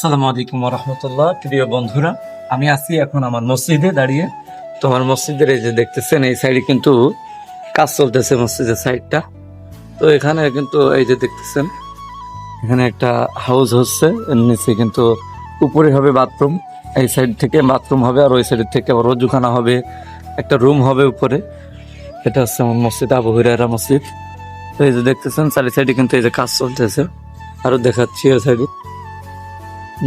আসসালামু আলাইকুম রহমতুল্লাহ। প্রিয় বন্ধুরা, আমি আছি এখন আমার মসজিদে দাঁড়িয়ে। তো আমার মসজিদের এই যে দেখতেছেন, এই সাইডে কিন্তু কাজ চলতেছে মসজিদের সাইডটা। তো এখানে কিন্তু এই যে দেখতেছেন, এখানে একটা হাউস হচ্ছে, এর নিচে কিন্তু উপরে হবে বাথরুম। এই সাইড থেকে বাথরুম হবে, আর ওই সাইড থেকে আবার রজ্জুখানা হবে, একটা রুম হবে উপরে। এটা হচ্ছে আমার মসজিদ, আবু হুরায়রা মসজিদ। তো এই যে দেখতেছেন চারি সাইডে কিন্তু এই যে কাজ চলতেছে, আরো দেখাচ্ছি ওই সাইডে।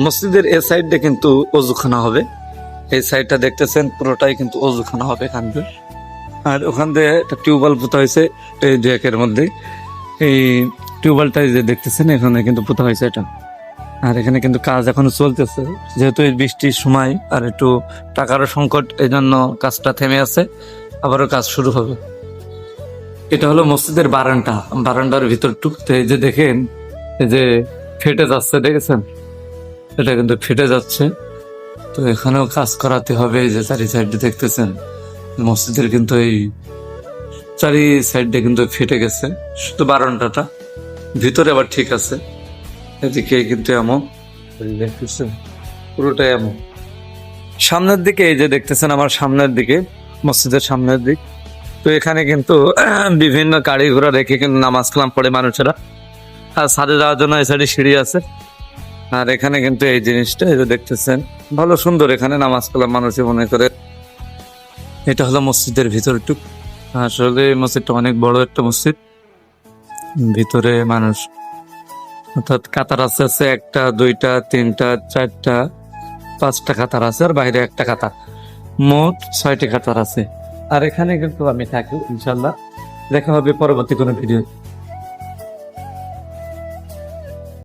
মসজিদের এই সাইডে কিন্তু অজুখানা হবে। এই সাইডটা দেখতেছেন পুরোটাই কিন্তু অজুখানা হবে এখান দিয়ে। আর ওখান দিয়ে একটা টিউবওয়েল পোতা হয়েছে এই ডেকের মধ্যে। এই টিউবওয়েলটা যে দেখতেছেন এখানে কিন্তু পোতা হয়েছে এটা। আর এখানে কিন্তু কাজ এখনো চলতেছে, যেহেতু এই বৃষ্টির সময় আর একটু টাকারও সংকট, এই জন্য কাজটা থেমে আছে। আবারও কাজ শুরু হবে। এটা হলো মসজিদের বারান্দা। বারান্দার ভিতর টুকতে এই যে দেখেন, এই যে ফেটে যাচ্ছে, দেখেছেন? এটা কিন্তু ফেটে যাচ্ছে। তো এখানেও কাজ করাতে হবে। এই যে চারি সাইডে দেখতেছেন, মসজিদের কিন্তু এই চারি সাইডে কিন্তু ফেটে গেছে, শুধু বারান্দাটা, ভিতরে আবার ঠিক আছে। এদিকে কিন্তু এমন দেখতেছেন, পুরোটাই এমন। সামনের দিকে এই যে দেখতেছেন, আমার সামনের দিকে, মসজিদের সামনের দিক। তো এখানে কিন্তু বিভিন্ন গাড়ি ঘোড়া রেখে কিন্তু নামাজ কালাম পড়ে মানুষেরা। আর ছাদে যাওয়ার জন্য এই সাইডে সিঁড়ি আছে। আর এখানে কিন্তু এই জিনিসটা এই যে দেখতেছেন, ভালো সুন্দর। এখানে নামাজ কালাম মানুষে মনে করে। এটা হলো মসজিদের ভিতরটুক। আসলে এই মসজিদটা অনেক বড় একটা মসজিদ। ভিতরে মানুষ, অর্থাৎ কাতার আছে আছে 1টা 2টা 3টা 4টা 5টা কাতার আছে, আর বাইরে একটা কাতার, মোট 6টি কাতার আছে। আর এখানে কিন্তু আমি থাকি। ইনশাল্লাহ দেখা হবে পরবর্তী কোনো ভিডিও।